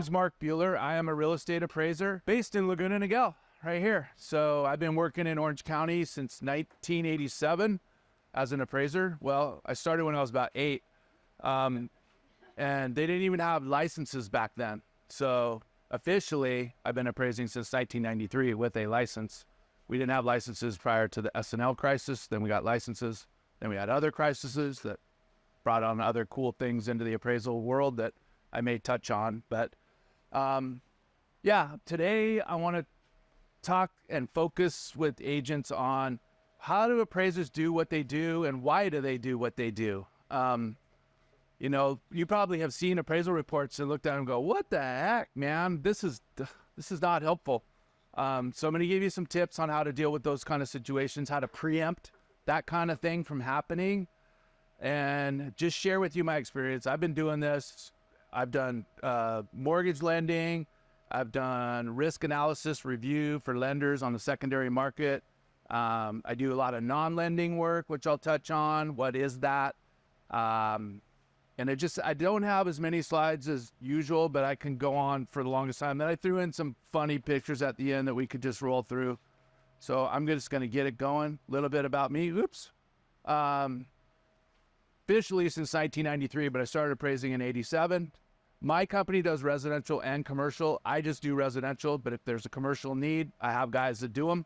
name's Mark Buhler. I am a real estate appraiser based in Laguna Niguel, right here. So I've been working in Orange County since 1987 as an appraiser. Well, I started when I was about 8, and they didn't even have licenses back then. So officially, I've been appraising since 1993 with a license. We didn't have licenses prior to the S&L crisis. Then we got licenses. Then we had other crises that brought on other cool things into the appraisal world that I may touch on. But yeah, today I want to talk and focus with agents on how do appraisers do what they do and why do they do what they do. You know, you probably have seen appraisal reports and looked at them and go, what the heck, man, this is not helpful. So I'm going to give you some tips on how to deal with those kind of situations, how to preempt that kind of thing from happening, and just share with you my experience. I've been doing this. I've done mortgage lending. I've done risk analysis review for lenders on the secondary market. I do a lot of non-lending work, which I'll touch on. What is that? And I don't have as many slides as usual, but I can go on for the longest time. Then I threw in some funny pictures at the end that we could just roll through. So I'm just going to get it going. A little bit about me. Oops. Officially since 1993, but I started appraising in 87. My company does residential and commercial. I just do residential, but if there's a commercial need, I have guys that do them.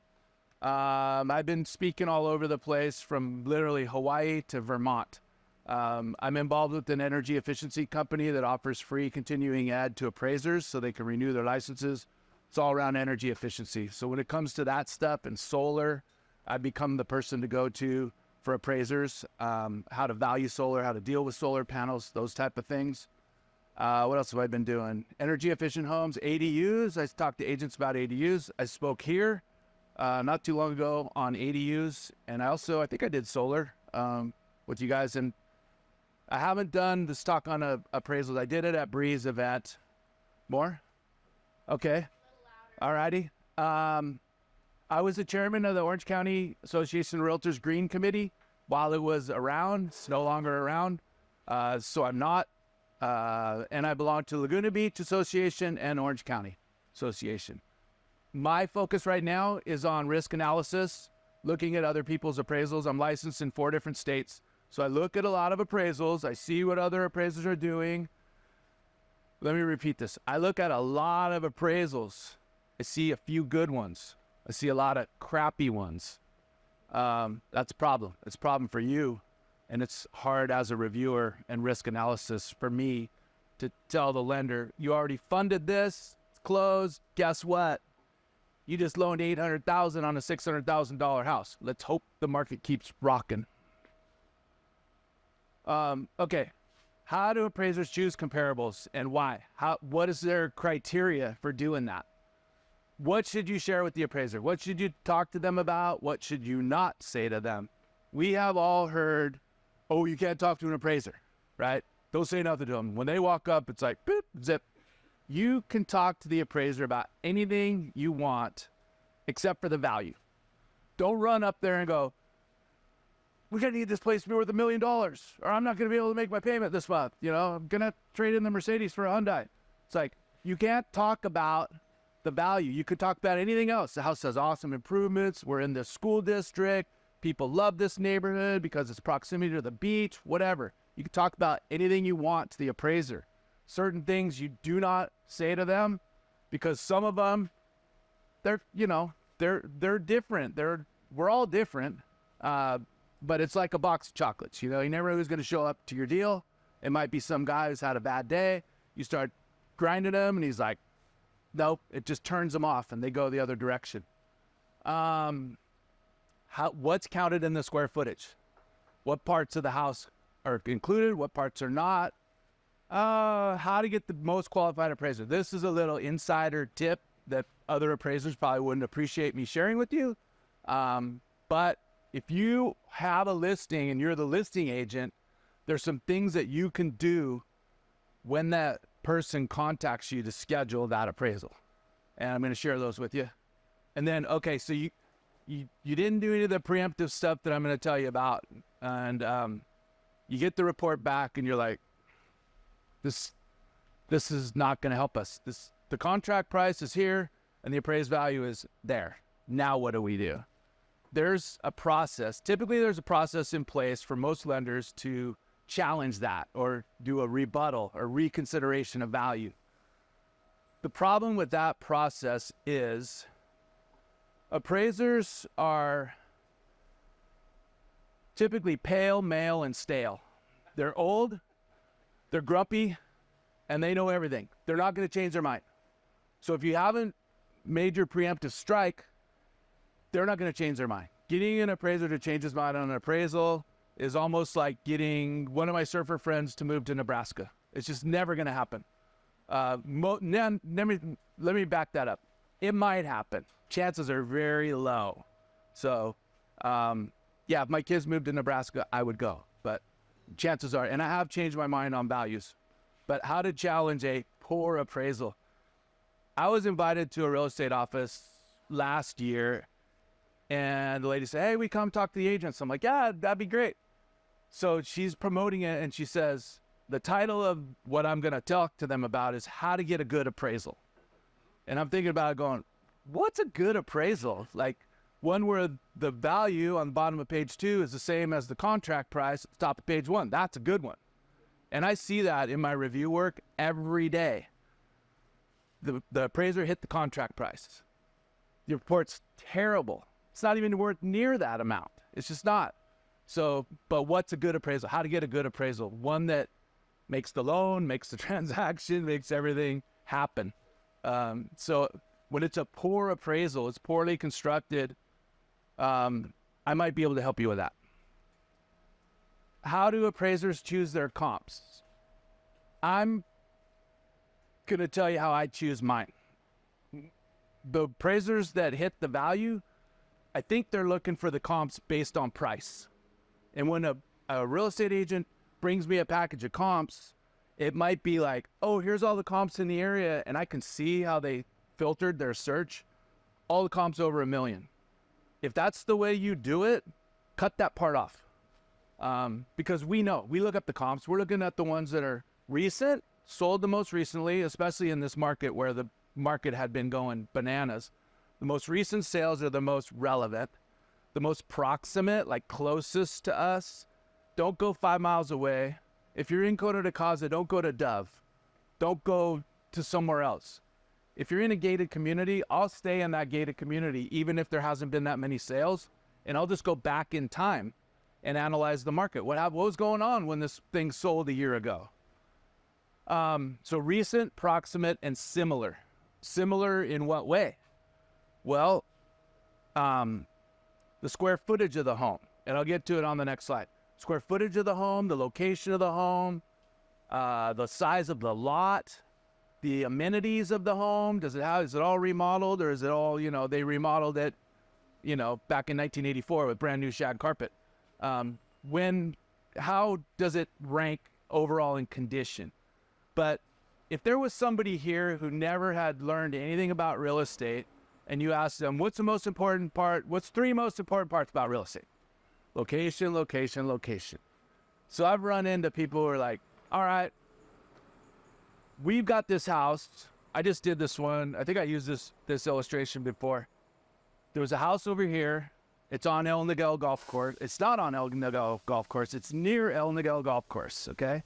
I've been speaking all over the place from literally Hawaii to Vermont. I'm involved with an energy efficiency company that offers free continuing ed to appraisers so they can renew their licenses. It's all around energy efficiency. So when it comes to that stuff and solar, I've become the person to go to for appraisers, how to value solar, how to deal with solar panels, those type of things. What else have I been doing? Energy efficient homes, ADUs. I talked to agents about ADUs. I spoke here not too long ago on ADUs. And I think I did solar with you guys. And I haven't done this talk on appraisals. I did it at Bree's event. More? Okay. All righty. I was the chairman of the Orange County Association of Realtors Green Committee while it was around. It's no longer around. So I'm not. And I belong to Laguna Beach Association and Orange County Association. My focus right now is on risk analysis, looking at other people's appraisals. I'm licensed in 4 different states. So I look at a lot of appraisals. I see what other appraisers are doing. Let me repeat this. I look at a lot of appraisals. I see a few good ones. I see a lot of crappy ones. That's a problem. It's a problem for you. And it's hard as a reviewer and risk analysis for me to tell the lender, you already funded this, it's closed. Guess what? You just loaned $800,000 on a $600,000 house. Let's hope the market keeps rocking. Okay. How do appraisers choose comparables and why? What is their criteria for doing that? What should you share with the appraiser? What should you talk to them about? What should you not say to them? We have all heard, oh, you can't talk to an appraiser, right? Don't say nothing to them. When they walk up, it's like, boop, zip. You can talk to the appraiser about anything you want except for the value. Don't run up there and go, we're going to need this place to be worth $1 million, or I'm not going to be able to make my payment this month. You know, I'm going to trade in the Mercedes for a Hyundai. It's like, you can't talk about the value. You could talk about anything else. The house has awesome improvements. We're in this school district. People love this neighborhood because it's proximity to the beach, whatever. You can talk about anything you want to the appraiser. Certain things you do not say to them because some of them, they're different. We're all different. But it's like a box of chocolates. You know, you never know who's going to show up to your deal. It might be some guy who's had a bad day. You start grinding him and he's like, nope, it just turns them off and they go the other direction. What's counted in the square footage? What parts of the house are included? What parts are not? How to get the most qualified appraiser. This is a little insider tip that other appraisers probably wouldn't appreciate me sharing with you. But if you have a listing and you're the listing agent, there's some things that you can do when that person contacts you to schedule that appraisal. And I'm going to share those with you. And then, okay, so you didn't do any of the preemptive stuff that I'm going to tell you about. And you get the report back and you're like, this this is not going to help us. The contract price is here and the appraised value is there. Now what do we do? There's a process. Typically there's a process in place for most lenders to challenge that or do a rebuttal or reconsideration of value. The problem with that process is appraisers are typically pale, male, and stale. They're old, they're grumpy, and they know everything. They're not going to change their mind. So if you haven't made your preemptive strike, they're not going to change their mind. Getting an appraiser to change his mind on an appraisal is almost like getting one of my surfer friends to move to Nebraska. It's just never going to happen. Let me back that up. It might happen. Chances are very low. So, yeah, if my kids moved to Nebraska, I would go. But chances are, and I have changed my mind on values. But how to challenge a poor appraisal? I was invited to a real estate office last year, and the lady said, hey, we come talk to the agents. I'm like, yeah, that'd be great. So she's promoting it, and she says, the title of what I'm going to talk to them about is how to get a good appraisal. And I'm thinking about it going, what's a good appraisal? Like one where the value on the bottom of page 2 is the same as the contract price at the top of page 1. That's a good one. And I see that in my review work every day. The appraiser hit the contract price. The report's terrible. It's not even worth near that amount. It's just not. So, but what's a good appraisal? How to get a good appraisal? One that makes the loan, makes the transaction, makes everything happen. So when it's a poor appraisal, it's poorly constructed, I might be able to help you with that. How do appraisers choose their comps? I'm going to tell you how I choose mine. The appraisers that hit the value, I think they're looking for the comps based on price. And when a real estate agent brings me a package of comps, it might be like, oh, here's all the comps in the area, and I can see how they filtered their search. All the comps over $1 million. If that's the way you do it, cut that part off. Because we know, we look up the comps. We're looking at the ones that are recent, sold the most recently, especially in this market where the market had been going bananas. The most recent sales are the most relevant, the most proximate, like closest to us. Don't go 5 miles away. If you're in Coto de Casa, don't go to Dove. Don't go to somewhere else. If you're in a gated community, I'll stay in that gated community, even if there hasn't been that many sales, and I'll just go back in time and analyze the market. What was going on when this thing sold a year ago? So recent, proximate, and similar. Similar in what way? Well, the square footage of the home, and I'll get to it on the next slide. Square footage of the home, the location of the home, the size of the lot, the amenities of the home. Is it all remodeled, or is it all, they remodeled it, back in 1984 with brand new shag carpet? How does it rank overall in condition? But if there was somebody here who never had learned anything about real estate, and you asked them, what's 3 most important parts about real estate? Location, location, location. So I've run into people who are like, all right, we've got this house. I just did this one. I think I used this illustration before. There was a house over here. It's on El Niguel Golf Course. It's not on El Niguel Golf Course. It's near El Niguel Golf Course, okay?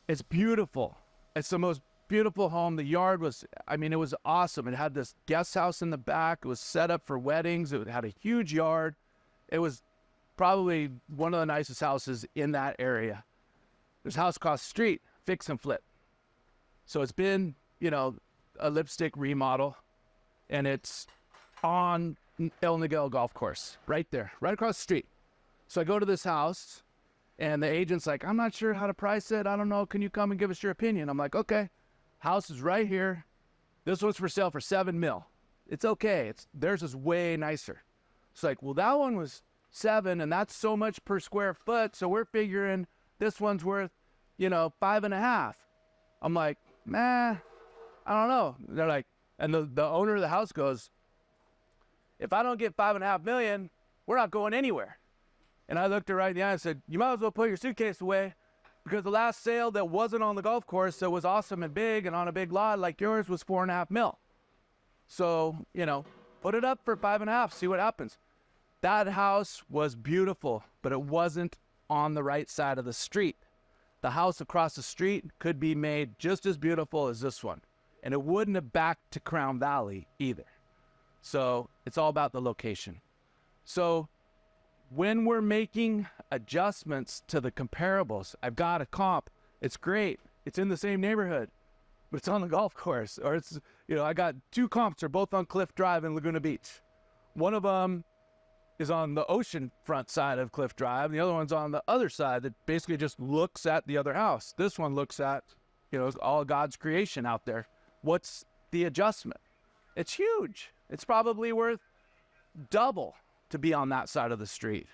It's beautiful. It's the most beautiful home. The yard was, it was awesome. It had this guest house in the back. It was set up for weddings. It had a huge yard. It was probably one of the nicest houses in that area. There's a house across the street, fix and flip. So it's been, a lipstick remodel, and it's on El Niguel Golf Course, right there, right across the street. So I go to this house, and the agent's like, I'm not sure how to price it. I don't know. Can you come and give us your opinion? I'm like, okay. House is right here. This one's for sale for $7 million. It's okay. Theirs is way nicer. It's like, well, that one was $7 million, and that's so much per square foot. So we're figuring this one's worth, $5.5 million. I'm like, I don't know. They're like, and the owner of the house goes, if I don't get $5.5 million, we're not going anywhere. And I looked her right in the eye and said, you might as well put your suitcase away, Because the last sale that wasn't on the golf course that was awesome and big and on a big lot like yours was 4.5 mil. So, you know, put it up for 5.5, see what happens. That house was beautiful, but it wasn't on the right side of the street. The house across the street could be made just as beautiful as this one. And it wouldn't have backed to Crown Valley either. So it's all about the location. So when we're making adjustments to the comparables, I've got a comp, it's great, it's in the same neighborhood, but it's on the golf course. Or it's, you know, I got 2 comps, they're both on Cliff Drive in Laguna Beach. One of them is on the ocean front side of Cliff Drive. The other one's on the other side that basically just looks at the other house. This one looks at, you know, all God's creation out there. What's the adjustment? It's huge. It's probably worth double to be on that side of the street.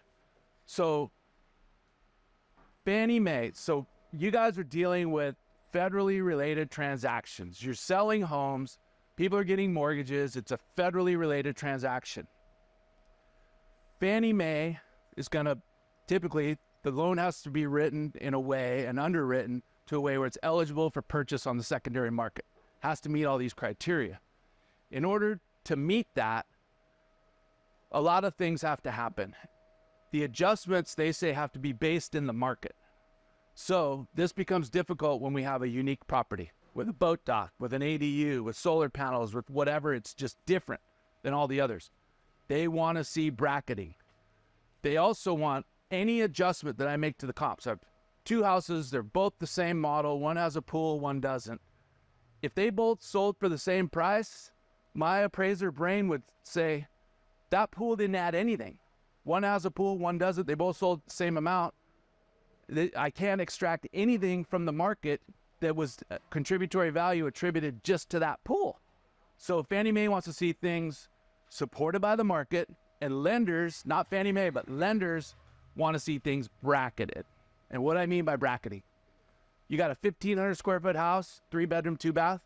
So Fannie Mae, so you guys are dealing with federally related transactions. You're selling homes, people are getting mortgages, it's a federally related transaction. Fannie Mae is going to, typically, the loan has to be written in a way and underwritten to a way where it's eligible for purchase on the secondary market. Has to meet all these criteria. In order to meet that, a lot of things have to happen. The adjustments, they say, have to be based in the market. So this becomes difficult when we have a unique property with a boat dock, with an ADU, with solar panels, with whatever. It's just different than all the others. They want to see bracketing. They also want any adjustment that I make to the comps. I have 2 houses, they're both the same model. One has a pool, one doesn't. If they both sold for the same price, my appraiser brain would say, that pool didn't add anything. One has a pool, one doesn't. They both sold the same amount. I can't extract anything from the market that was contributory value attributed just to that pool. So Fannie Mae wants to see things supported by the market, and lenders, not Fannie Mae, but lenders want to see things bracketed. And what I mean by bracketing, you got a 1,500 square foot house, 3-bedroom, 2-bath.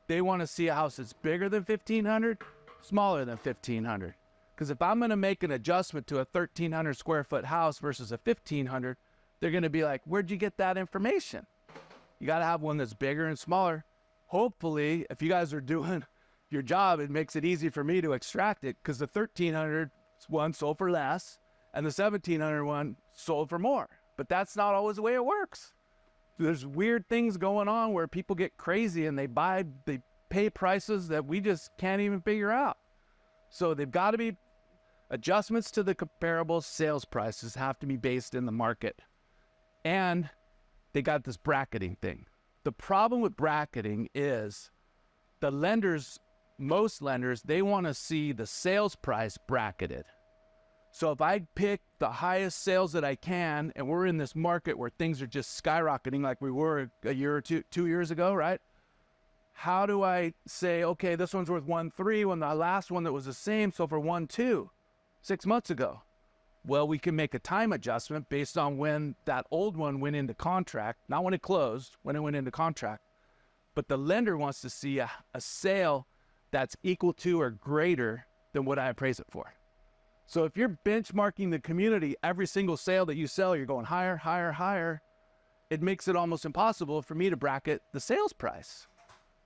They want to see a house that's bigger than 1,500, smaller than 1,500. Because if I'm going to make an adjustment to a 1,300 square foot house versus a 1,500, they're going to be like, where'd you get that information? You got to have one that's bigger and smaller. Hopefully, if you guys are doing your job, it makes it easy for me to extract it, because the 1,300 one sold for less and the 1,700 one sold for more. But that's not always the way it works. There's weird things going on where people get crazy and they pay prices that we just can't even figure out. So they've got to be, adjustments to the comparable sales prices have to be based in the market. And they got this bracketing thing. The problem with bracketing is the lenders, most lenders, they want to see the sales price bracketed. So if I pick the highest sales that I can, and we're in this market where things are just skyrocketing like we were a year or 2 years ago, right? How do I say, okay, this one's worth 1.3 when the last one that was the same sold for 1.2 6 months ago? Well, we can make a time adjustment based on when that old one went into contract, not when it closed, when it went into contract. But the lender wants to see a sale that's equal to or greater than what I appraise it for. So if you're benchmarking the community, every single sale that you sell, you're going higher, higher, higher, it makes it almost impossible for me to bracket the sales price.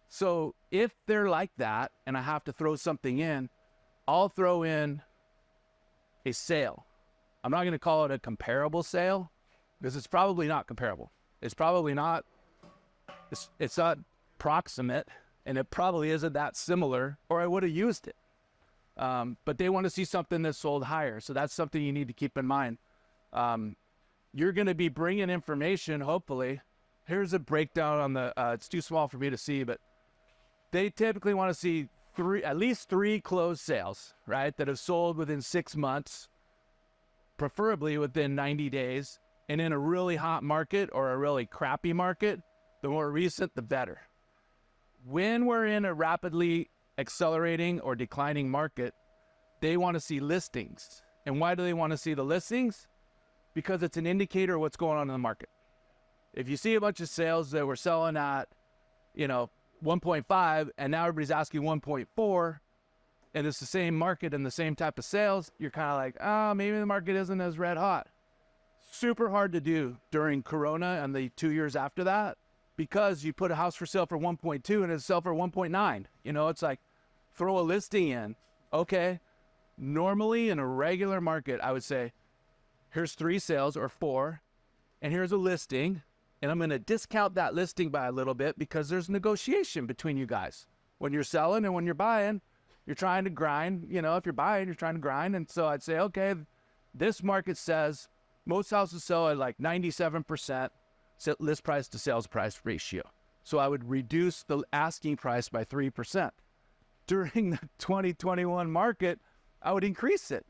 So if they're like that and I have to throw something in, I'll throw in a sale. I'm not going to call it a comparable sale because it's probably not comparable. It's probably not, it's not proximate, and it probably isn't that similar, or I would have used it. But they want to see something that's sold higher. So that's something you need to keep in mind. You're going to be bringing information, hopefully. Here's a breakdown on the, it's too small for me to see, but they typically want to see at least 3 closed sales, right? That have sold within 6 months, preferably within 90 days. And in a really hot market or a really crappy market, the more recent, the better. When we're in a rapidly accelerating or declining market, they want to see listings. And why do they want to see the listings? Because it's an indicator of what's going on in the market. If you see a bunch of sales that were selling at, 1.5 and now everybody's asking 1.4 and it's the same market and the same type of sales, you're kind of like, oh, maybe the market isn't as red hot. super hard to do during Corona and the 2 years after that, because you put a house for sale for 1.2 and it's sell for 1.9. You know, it's like throw a listing in. Okay. Normally in a regular market, I would say, here's 3 sales or 4, and here's a listing, and I'm going to discount that listing by a little bit because there's negotiation between you guys. When you're selling and when you're buying, you're trying to grind. You know, if you're buying, you're trying to grind. And so I'd say, okay, this market says most houses sell at like 97% list price to sales price ratio. So I would reduce the asking price by 3%. During the 2021 market, I would increase it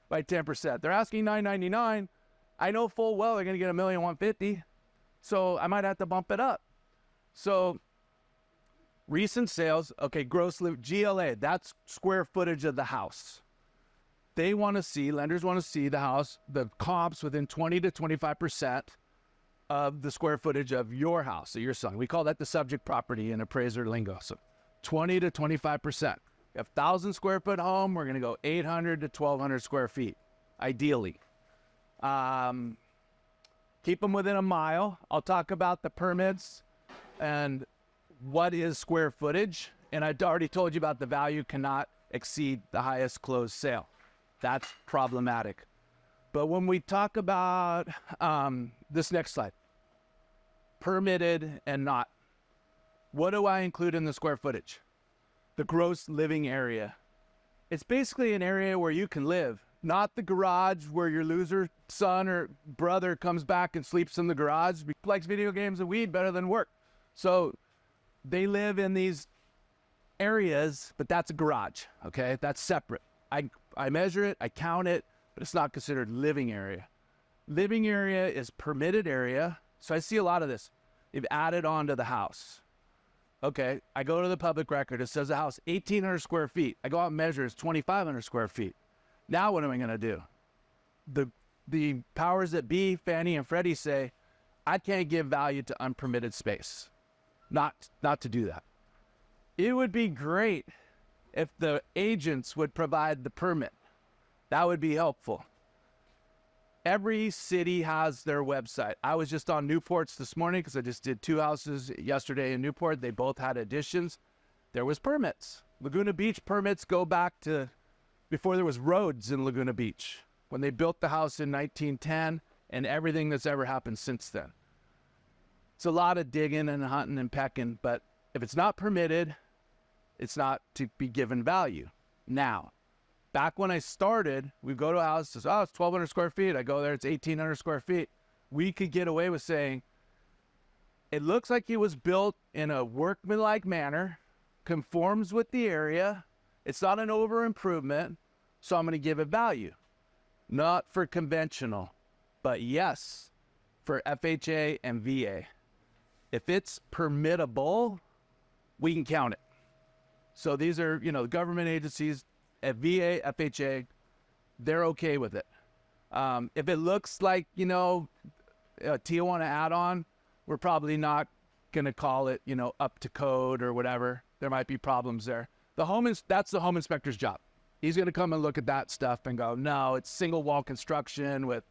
by 10%. They're asking $999. I know full well they're going to get $1,150,000. So I might have to bump it up. So recent sales, okay, GLA, that's square footage of the house. They want to see, lenders want to see the house, the comps within 20 to 25% of the square footage of your house that you're selling. We call that the subject property in appraiser lingo. So 20 to 25%. You have 1,000 square foot home, we're going to go 800 to 1,200 square feet, ideally. Keep them within a mile. I'll talk about the permits and what is square footage. And I already told you about the value cannot exceed the highest closed sale. That's problematic. But when we talk about this next slide, permitted and not, what do I include in the square footage? The gross living area. It's basically an area where you can live, not the garage where your loser son or brother comes back and sleeps in the garage, likes video games and weed better than work. So they live in these areas, but that's a garage, okay? That's separate. I measure it, I count it, but it's not considered living area. Living area is permitted area. So I see a lot of this. They've added on to the house. Okay, I go to the public record. It says the house 1,800 square feet. I go out and measure, it's 2,500 square feet. Now what am I going to do? The powers that be, Fannie and Freddie, say, I can't give value to unpermitted space. Not to do that. It would be great if the agents would provide the permit. That would be helpful. Every city has their website. I was just on Newport's this morning because I just did 2 houses yesterday in Newport. They both had additions. There was permits. Laguna Beach permits go back to before there was roads in Laguna Beach, when they built the house in 1910, and everything that's ever happened since then. It's a lot of digging and hunting and pecking, but if it's not permitted, it's not to be given value. Now, back when I started, we go to a house, says, oh, it's 1,200 square feet. I go there, it's 1,800 square feet. We could get away with saying, it looks like it was built in a workmanlike manner, conforms with the area. It's not an over improvement, so I'm going to give it value. Not for conventional, but yes, for FHA and VA. If it's permittable, we can count it. So these are, government agencies at VA, FHA, they're okay with it. If it looks like, a Tijuana add-on, we're probably not going to call it, up to code or whatever. There might be problems there. That's the home inspector's job. He's going to come and look at that stuff and go, no, it's single wall construction with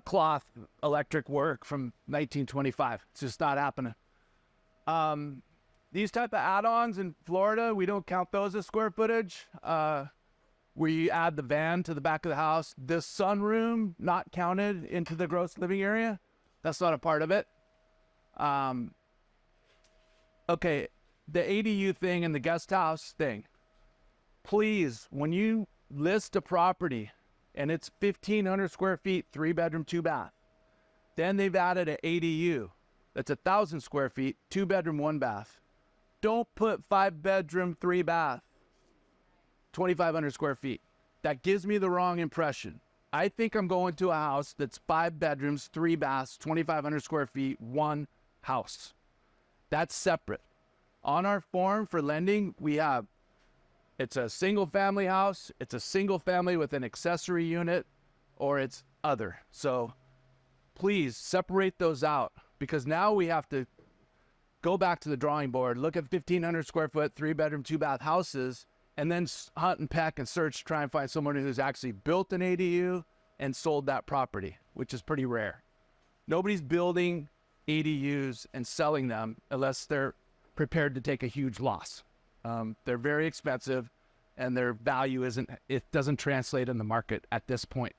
cloth electric work from 1925. It's just not happening. These type of add-ons in Florida, we don't count those as square footage. We add the van to the back of the house. The sunroom, not counted into the gross living area. That's not a part of it. Okay, the ADU thing and the guest house thing. Please, when you list a property and it's 1,500 square feet, 3-bedroom, 2-bath, then they've added an ADU that's 1,000 square feet, 2-bedroom, 1-bath. Don't put 5-bedroom, 3-bath, 2,500 square feet. That gives me the wrong impression. I think I'm going to a house that's 5 bedrooms, 3 baths, 2,500 square feet, 1 house. That's separate. On our form for lending, we have, it's a single family house, it's a single family with an accessory unit, or it's other. So please separate those out, because now we have to go back to the drawing board, look at 1,500 square foot, 3-bedroom, 2-bath houses, and then hunt and peck and search, try and find someone who's actually built an ADU and sold that property. which is pretty rare. Nobody's building ADUs and selling them unless they're prepared to take a huge loss. They're very expensive, and their value doesn't translate in the market at this point.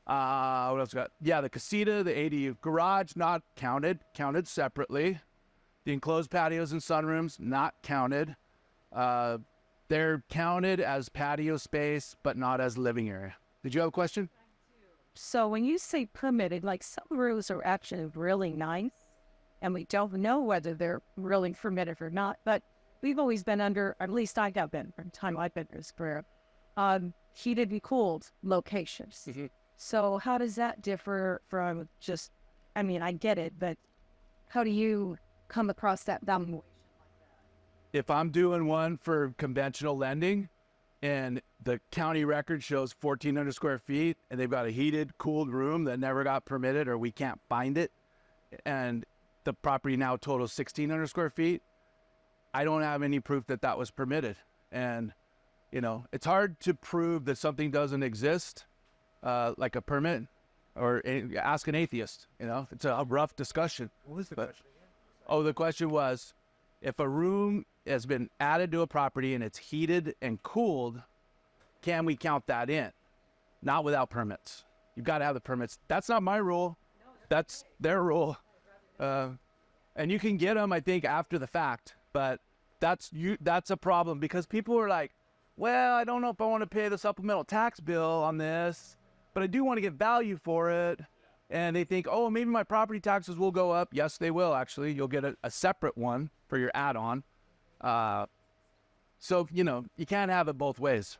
What else we got? Yeah, the casita, the ADU. Garage, not counted separately. The enclosed patios and sunrooms, not counted. They're counted as patio space, but not as living area. Did you have a question? So when you say permitted, like some rooms are actually really nice, and we don't know whether they're really permitted or not, but we've always been under, at least I have been from the time I've been in this career, heated and cooled locations. Mm-hmm. So how does that differ from just, I mean, I get it, but how do you come across that valuation? If I'm doing one for conventional lending and the county record shows 1,400 square feet and they've got a heated, cooled room that never got permitted or we can't find it, and the property now totals 1,600 square feet, I don't have any proof that that was permitted. And, you know, it's hard to prove that something doesn't exist, like a permit, or ask an atheist, you know, it's a rough discussion. What was the question again? Oh, the question was, if a room has been added to a property and it's heated and cooled, can we count that in? Not without permits. You've got to have the permits. That's not my rule. That's their rule. And you can get them, I think, after the fact. But that's a problem because people are like, well, I don't know if I want to pay the supplemental tax bill on this, but I do want to get value for it. And they think, oh, maybe my property taxes will go up. Yes, they will, actually. You'll get a separate one for your add-on. So, you know, you can't have it both ways.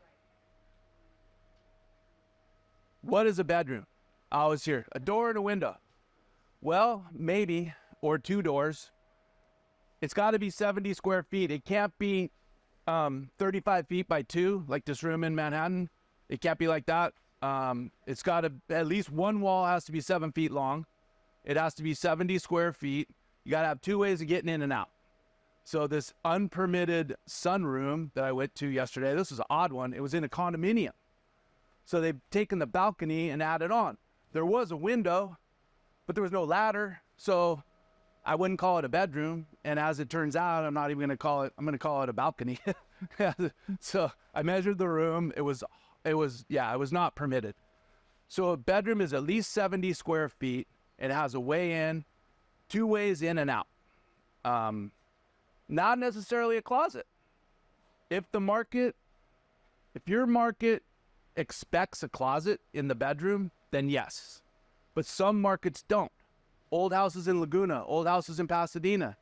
What is a bedroom? I always hear a door and a window. Well, maybe, or two doors. It's got to be 70 square feet. It can't be 35 feet by 2, like this room in Manhattan. It can't be like that. It's got to, at least one wall has to be 7 feet long. It has to be 70 square feet. You got to have 2 ways of getting in and out. So this unpermitted sunroom that I went to yesterday, this was an odd one. It was in a condominium. So they've taken the balcony and added on. There was a window, but there was no ladder. So I wouldn't call it a bedroom. And as it turns out, I'm not even going to call it, I'm going to call it a balcony. So I measured the room. It was not permitted. So a bedroom is at least 70 square feet. It has a way in, 2 ways in and out. Not necessarily a closet. If your market expects a closet in the bedroom, then yes. But some markets don't. Old houses in Laguna, old houses in Pasadena,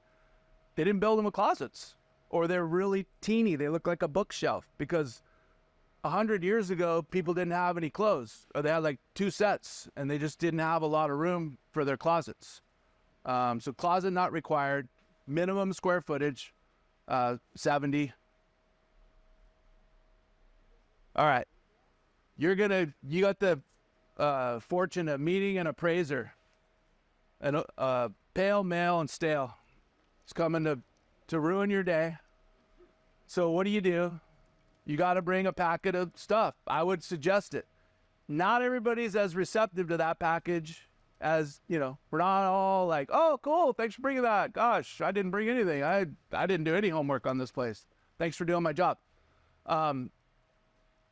they didn't build them with closets, or they're really teeny. They look like a bookshelf because 100 years ago, people didn't have any clothes, or they had like 2 sets and they just didn't have a lot of room for their closets. So closet not required, minimum square footage, 70. All right. You got the fortune of meeting an appraiser, and pale, male, and stale. It's coming to ruin your day. So what do? You got to bring a packet of stuff. I would suggest it. Not everybody's as receptive to that package as, you know, we're not all like, oh, cool, thanks for bringing that. Gosh, I didn't bring anything. I didn't do any homework on this place. Thanks for doing my job.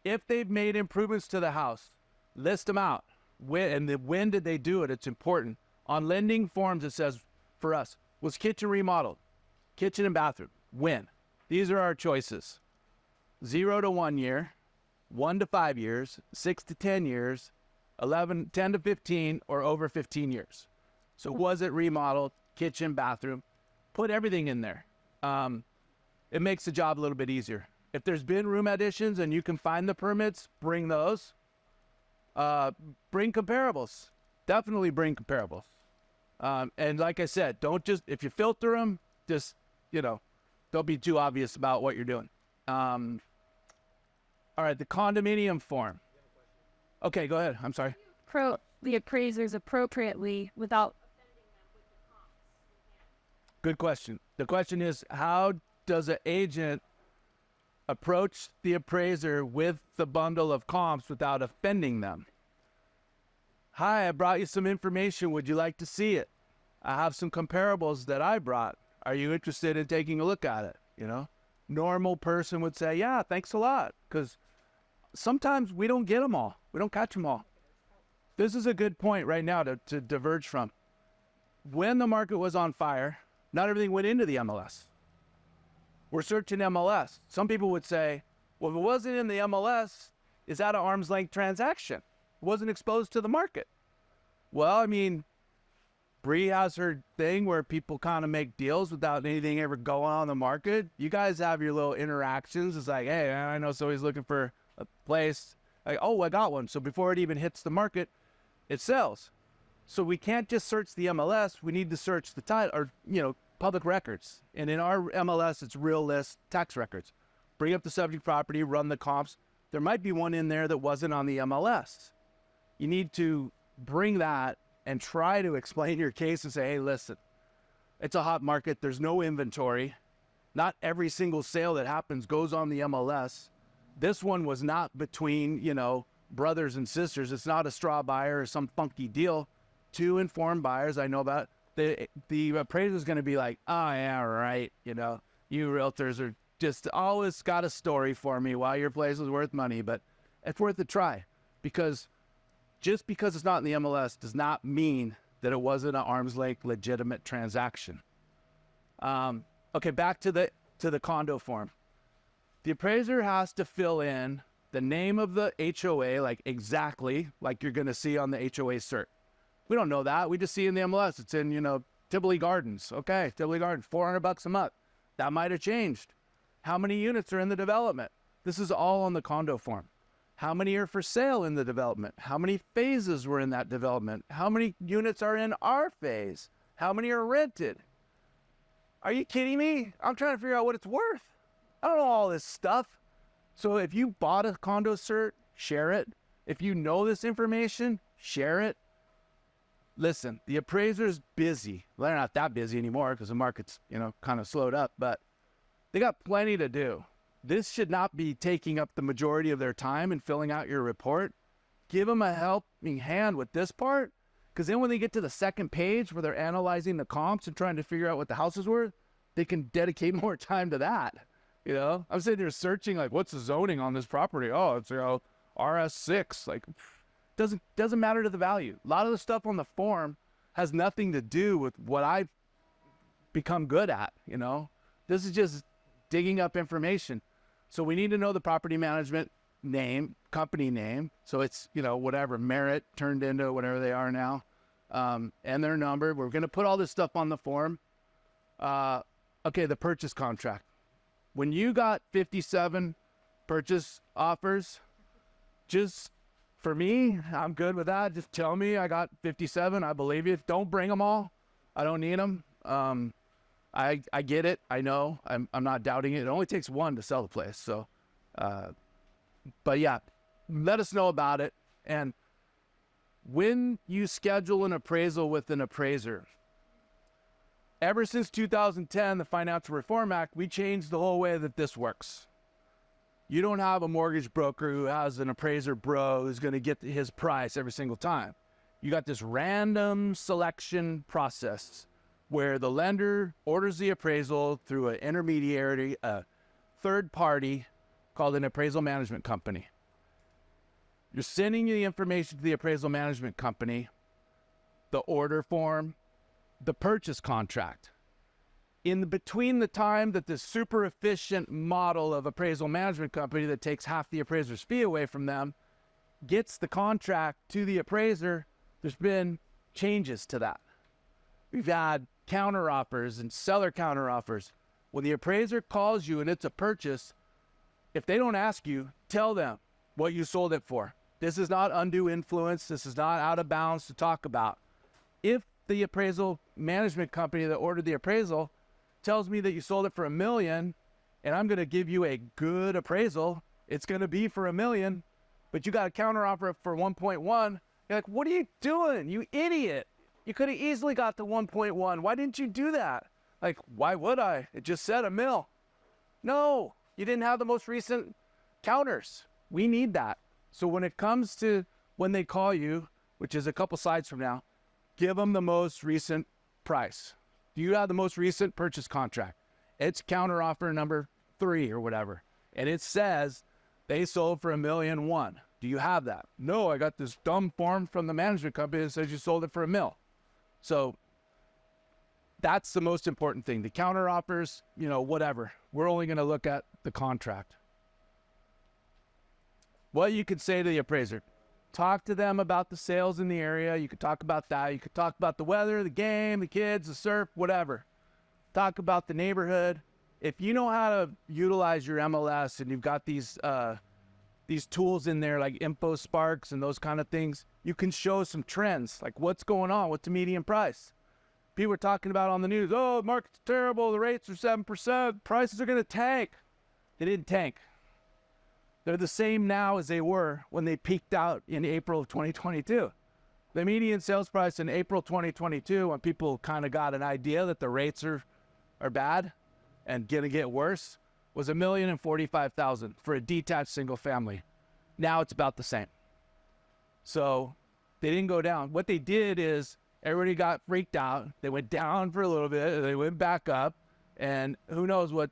If they've made improvements to the house, list them out. When did they do it? It's important. On lending forms, it says, for us, was kitchen remodeled? Kitchen and bathroom. When? These are our choices. 0 to 1 year, 1 to 5 years, 6 to 10 years, 10 to 15, or over 15 years. So was it remodeled? Kitchen, bathroom. Put everything in there. It makes the job a little bit easier. If there's been room additions and you can find the permits, bring those. Bring comparables. Definitely bring comparables. And like I said, if you filter them, just, you know, don't be too obvious about what you're doing. All right, the condominium form. Okay, go ahead. I'm sorry. The appraisers appropriately without offending them with the comps. Good question. The question is, how does an agent approach the appraiser with the bundle of comps without offending them? Hi, I brought you some information. Would you like to see it? I have some comparables that I brought. Are you interested in taking a look at it? You know, normal person would say, yeah, thanks a lot. Because sometimes we don't get them all. We don't catch them all. This is a good point right now to diverge from. When the market was on fire, not everything went into the MLS. We're searching MLS. Some people would say, well, if it wasn't in the MLS, is that an arm's length transaction? It wasn't exposed to the market. Well, I mean, Bree has her thing where people kind of make deals without anything ever going on the market. You guys have your little interactions. It's like, hey, I know somebody's looking for a place. Like, oh, I got one. So before it even hits the market, it sells. So we can't just search the MLS. We need to search the title or, public records. And in our MLS, it's real list tax records. Bring up the subject property, run the comps. There might be one in there that wasn't on the MLS. You need to bring that and try to explain your case and say, hey, listen, it's a hot market. There's no inventory. Not every single sale that happens goes on the MLS. This one was not between, brothers and sisters. It's not a straw buyer or some funky deal. Two informed buyers I know about. The appraiser is going to be like, oh, yeah, right. You realtors are just always got a story for me why your place is worth money. But it's worth a try, because just because it's not in the MLS does not mean that it wasn't an arm's length legitimate transaction. Okay, back to the condo form. The appraiser has to fill in the name of the HOA, like exactly like you're going to see on the HOA cert. We don't know that. We just see in the MLS. It's in, Tivoli Gardens. Okay, Tivoli Gardens, $400 a month. That might have changed. How many units are in the development? This is all on the condo form. How many are for sale in the development? How many phases were in that development? How many units are in our phase? How many are rented? Are you kidding me? I'm trying to figure out what it's worth. I don't know all this stuff. So if you bought a condo cert, share it. If you know this information, share it. Listen, the appraiser's busy. Well, they're not that busy anymore because the market's, kind of slowed up, but they got plenty to do. This should not be taking up the majority of their time and filling out your report. Give them a helping hand with this part, because then when they get to the second page where they're analyzing the comps and trying to figure out what the house is worth, they can dedicate more time to that. I'm sitting there searching, like, what's the zoning on this property? Oh, it's, RS6. Like, doesn't matter to the value. A lot of the stuff on the form has nothing to do with what I've become good at. This is just digging up information. So we need to know the property management name, company name. So it's, whatever, Merit turned into whatever they are now, and their number. We're going to put all this stuff on the form. Okay, the purchase contract. When you got 57 purchase offers, just for me, I'm good with that. Just tell me I got 57. I believe you. Don't bring them all. I don't need them. I get it. I know. I'm not doubting it. It only takes one to sell the place. So, but yeah, let us know about it. And when you schedule an appraisal with an appraiser, ever since 2010, the Financial Reform Act, we changed the whole way that this works. You don't have a mortgage broker who has an appraiser bro who's going to get his price every single time. You got this random selection process where the lender orders the appraisal through an intermediary, a third party called an appraisal management company. You're sending the information to the appraisal management company, the order form, the purchase contract. In between the time that this super efficient model of appraisal management company that takes half the appraiser's fee away from them gets the contract to the appraiser, there's been changes to that. We've had counteroffers and seller counteroffers. When the appraiser calls you and it's a purchase, if they don't ask you, tell them what you sold it for. This is not undue influence. This is not out of bounds to talk about. If the appraisal management company that ordered the appraisal tells me that you sold it for $1 million and I'm going to give you a good appraisal, it's going to be for $1 million, but you got a counteroffer for 1.1. You're like, what are you doing? You idiot. You could have easily got the 1.1. Why didn't you do that? Like, why would I? It just said $1 million. No, you didn't have the most recent counters. We need that. So when it comes to when they call you, which is a couple slides from now, give them the most recent price. Do you have the most recent purchase contract? It's counteroffer number 3 or whatever. And it says they sold for $1.1 million. Do you have that? No, I got this dumb form from the management company that says you sold it for $1 million. So that's the most important thing. The counteroffers, whatever. We're only going to look at the contract. What you could say to the appraiser. Talk to them about the sales in the area. You could talk about that. You could talk about the weather, the game, the kids, the surf, whatever. Talk about the neighborhood. If you know how to utilize your MLS and you've got these tools in there like info sparks and those kind of things, you can show some trends, like what's going on, what's the median price. People are talking about on the news, oh, the market's terrible, the rates are 7%, prices are going to tank. They didn't tank. They're the same now as they were when they peaked out in April of 2022. The median sales price in April 2022, when people kind of got an idea that the rates are bad and going to get worse, was $1,045,000 for a detached single family. Now it's about the same. So they didn't go down. What they did is everybody got freaked out. They went down for a little bit. They went back up. And who knows what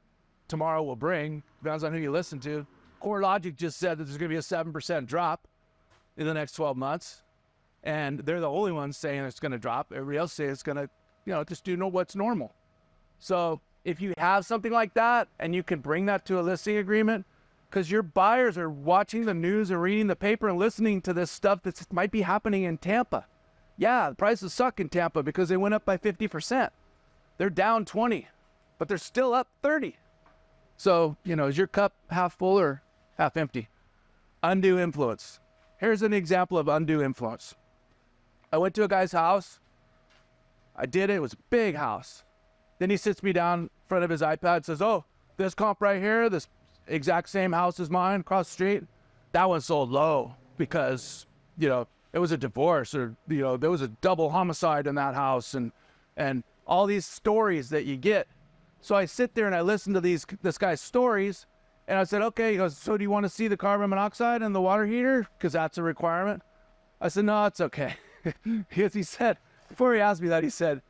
tomorrow will bring. Depends on who you listen to. CoreLogic just said that there's going to be a 7% drop in the next 12 months. And they're the only ones saying it's going to drop. Everybody else says it's going to, just do what's normal. So if you have something like that and you can bring that to a listing agreement, because your buyers are watching the news and reading the paper and listening to this stuff that might be happening in Tampa. Yeah, the prices suck in Tampa because they went up by 50%. They're down 20, but they're still up 30. So, is your cup half full or half empty? Undue influence. Here's an example of undue influence. I went to a guy's house. I did it. It was a big house. Then he sits me down in front of his iPad and says, oh, this comp right here, this exact same house as mine across the street, that one sold low because, it was a divorce or, there was a double homicide in that house and all these stories that you get. So I sit there and I listen to this guy's stories and I said, okay, he goes, so do you want to see the carbon monoxide and the water heater? Because that's a requirement. I said, no, it's okay. Because he said, before he asked me that, he said,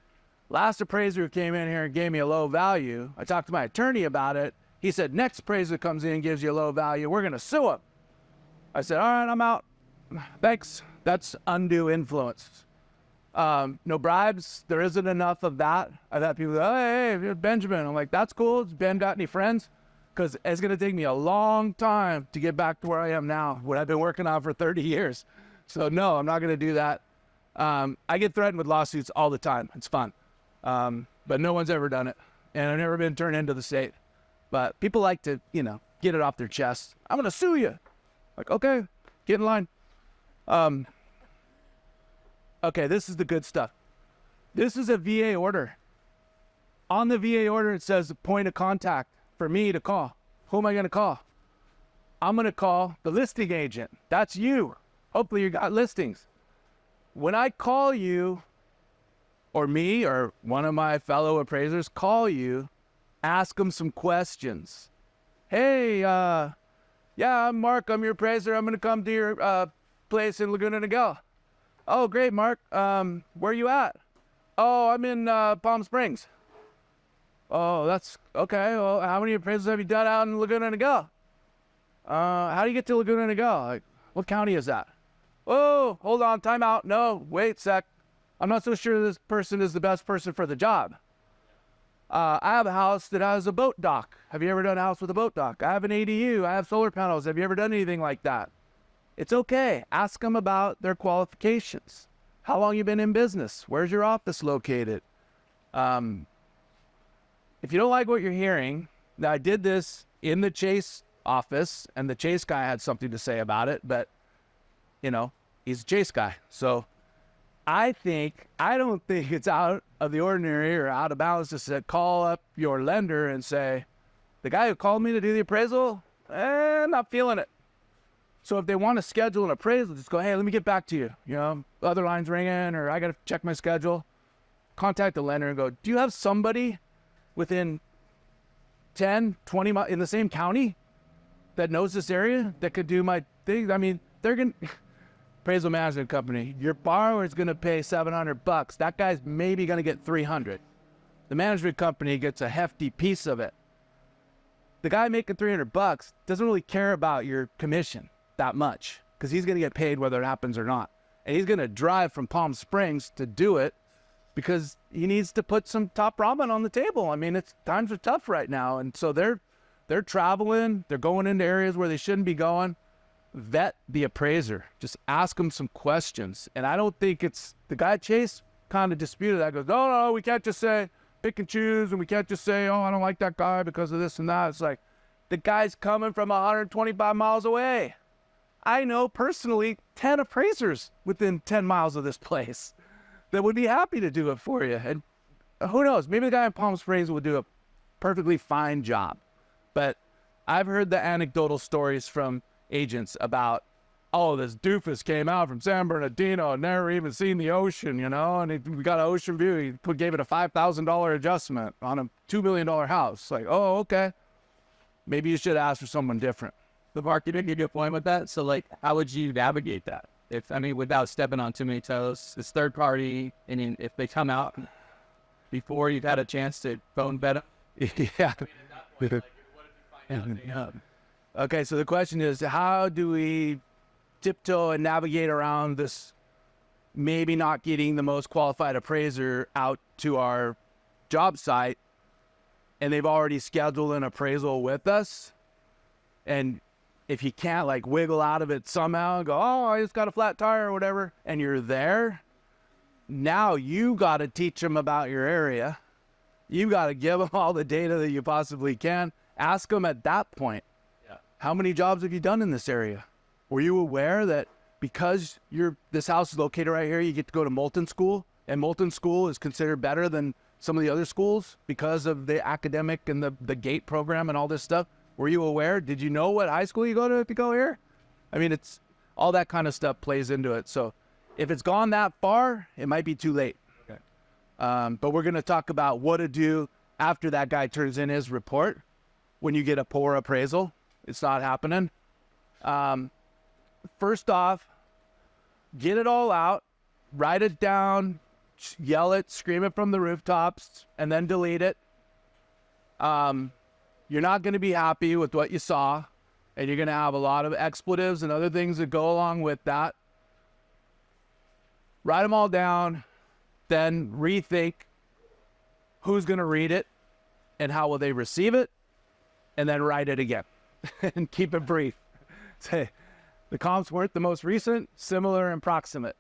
last appraiser who came in here and gave me a low value, I talked to my attorney about it. He said, next appraiser comes in and gives you a low value, we're going to sue him. I said, all right, I'm out. Thanks. That's undue influence. No bribes. There isn't enough of that. I've had people go, hey, Benjamin. I'm like, that's cool. Has Ben got any friends? Because it's going to take me a long time to get back to where I am now, what I've been working on for 30 years. So no, I'm not going to do that. I get threatened with lawsuits all the time. It's fun. But no one's ever done it. And I've never been turned into the state. But people like to, get it off their chest. I'm going to sue you. Like, okay, get in line. Okay, this is the good stuff. This is a VA order. On the VA order, it says point of contact for me to call. Who am I going to call? I'm going to call the listing agent. That's you. Hopefully you got listings. When I call you, or me, or one of my fellow appraisers call you, ask them some questions. Hey, yeah, I'm Mark. I'm your appraiser. I'm going to come to your place in Laguna Niguel. Oh, great, Mark. Where you at? Oh, I'm in Palm Springs. Oh, that's okay. Well, how many appraisals have you done out in Laguna Niguel? How do you get to Laguna Niguel? Like, what county is that? Oh, hold on, time out. No, wait a sec. I'm not so sure this person is the best person for the job. I have a house that has a boat dock. Have you ever done a house with a boat dock? I have an ADU. I have solar panels. Have you ever done anything like that? It's okay. Ask them about their qualifications. How long you been in business? Where's your office located? If you don't like what you're hearing, now I did this in the Chase office, and the Chase guy had something to say about it, but, he's a Chase guy. So I don't think it's out of the ordinary or out of bounds to call up your lender and say, the guy who called me to do the appraisal, not feeling it. So if they want to schedule an appraisal, just go, hey, let me get back to you. Other lines ringing, or I got to check my schedule. Contact the lender and go, do you have somebody within 10, 20 miles in the same county that knows this area that could do my thing? I mean, appraisal management company. Your borrower is going to pay $700. That guy's maybe going to get 300. The management company gets a hefty piece of it. The guy making $300 doesn't really care about your commission that much because he's going to get paid whether it happens or not. And he's going to drive from Palm Springs to do it because he needs to put some top ramen on the table. I mean, times are tough right now. And so they're traveling, they're going into areas where they shouldn't be going. Vet the appraiser, just ask him some questions. And I don't think it's, the guy Chase kind of disputed that, goes, no, we can't just say pick and choose, and we can't just say, oh, I don't like that guy because of this and that. It's like, the guy's coming from 125 miles away. I know personally 10 appraisers within 10 miles of this place that would be happy to do it for you. And who knows, maybe the guy in Palm Springs will do a perfectly fine job. But I've heard the anecdotal stories from agents about, oh, this doofus came out from San Bernardino and never even seen the ocean, you know, and we got an ocean view. He gave it a $5,000 adjustment on a $2 million house. Like, oh, okay. Maybe you should ask for someone different. The Mark, you didn't give you a point with that. So, like, how would you navigate that? Without stepping on too many toes, it's third party, and if they come out before you've had a chance to phone vet them. Yeah. At that point, like, what if you find out? Okay, so the question is, how do we tiptoe and navigate around this maybe not getting the most qualified appraiser out to our job site, and they've already scheduled an appraisal with us? And if you can't like wiggle out of it somehow and go, oh, I just got a flat tire or whatever, and you're there, now you got to teach them about your area. You got to give them all the data that you possibly can. Ask them at that point, how many jobs have you done in this area? Were you aware that because this house is located right here, you get to go to Moulton School, and Moulton School is considered better than some of the other schools because of the academic and the GATE program and all this stuff? Were you aware? Did you know what high school you go to if you go here? I mean, it's all that kind of stuff plays into it. So if it's gone that far, it might be too late. Okay. But we're going to talk about what to do after that guy turns in his report when you get a poor appraisal. It's not happening. First off, get it all out, write it down, yell it, scream it from the rooftops, and then delete it. You're not going to be happy with what you saw, and you're going to have a lot of expletives and other things that go along with that. Write them all down, then rethink who's going to read it and how will they receive it, and then write it again. And keep it brief. Say, the comps weren't the most recent, similar, and proximate.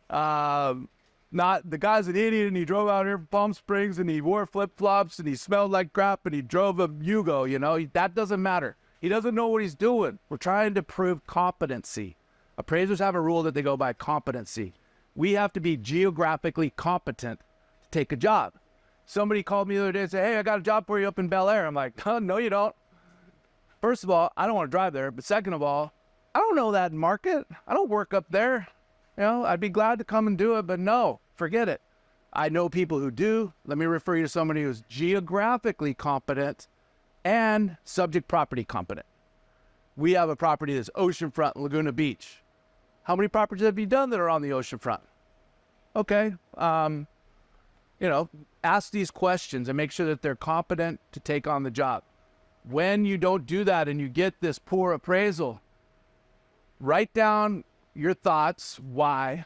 Not the guy's an idiot and he drove out here from Palm Springs and he wore flip-flops and he smelled like crap and he drove a Yugo, you know. That doesn't matter. He doesn't know what he's doing. We're trying to prove competency. Appraisers have a rule that they go by competency. We have to be geographically competent to take a job. Somebody called me the other day and said, hey, I got a job for you up in Bel Air. I'm like, oh, no, you don't. First of all, I don't want to drive there. But second of all, I don't know that market. I don't work up there. You know, I'd be glad to come and do it, but no, forget it. I know people who do. Let me refer you to somebody who's geographically competent and subject property competent. We have a property that's oceanfront, Laguna Beach. How many properties have you done that are on the oceanfront? Okay, you know, ask these questions and make sure that they're competent to take on the job. When you don't do that and you get this poor appraisal, write down your thoughts, why.